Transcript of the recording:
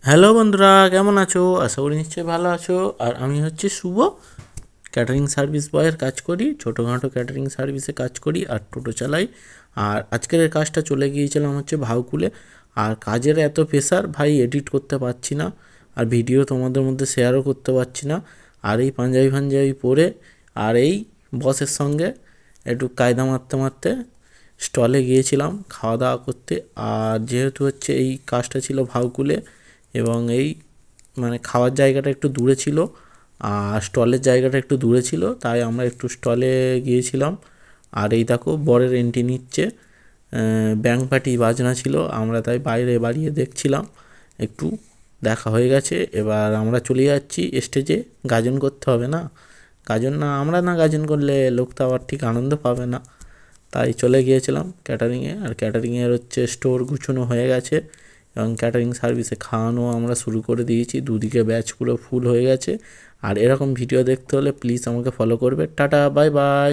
Hello বন্ধুরা, কেমন আছো? আশা করি নিশ্চয়ই ভালো আছো। আর আমি হচ্ছে শুভ, ক্যাটারিং সার্ভিস বয়ের কাজ করি, ছোটোখাটো ক্যাটারিং সার্ভিসে কাজ করি আর টোটো চালাই। আর আজকের এই কাজটা চলে গিয়েছিলাম হচ্ছে ভাউকুলে। আর কাজের এত প্রেশার ভাই, এডিট করতে পারছি না আর ভিডিও তোমাদের মধ্যে শেয়ারও করতে পারছি না। আর এই পাঞ্জাবি ফাঞ্জাবি পরে আর এই বসের সঙ্গে একটু কায়দা মারতে মারতে স্টলে গিয়েছিলাম খাওয়া দাওয়া করতে। আর যেহেতু হচ্ছে এই কাজটা ছিল ভাউকুলে এবং এই মানে খাওয়ার জায়গাটা একটু দূরে ছিল আর স্টলের জায়গাটা একটু দূরে ছিল, তাই আমরা একটু স্টলে গিয়েছিলাম। আর এই দেখো বরের এন্ট্রি নিচ্ছে, ব্যাংক পার্টি বাজনা ছিল, আমরা তাই বাইরে বাড়িয়ে দেখছিলাম। একটু দেখা হয়ে গেছে, এবার আমরা চলে যাচ্ছি স্টেজে। গাজন করতে হবে না, গাজন না আমরা না গাজন করলে লোক তো আবার ঠিক আনন্দ পাবে না। তাই চলে গিয়েছিলাম ক্যাটারিংয়ে। আর ক্যাটারিংয়ের হচ্ছে স্টোর গুছানো হয়ে গেছে এবং ক্যাটারিং সার্ভিসে খাওয়ানো আমরা শুরু করে দিয়েছি, দুদিকে ব্যাচ পুরো ফুল হয়ে গেছে। আর এরকম ভিডিও দেখতে হলে প্লিজ আমাকে ফলো করবে। Tata, bye bye.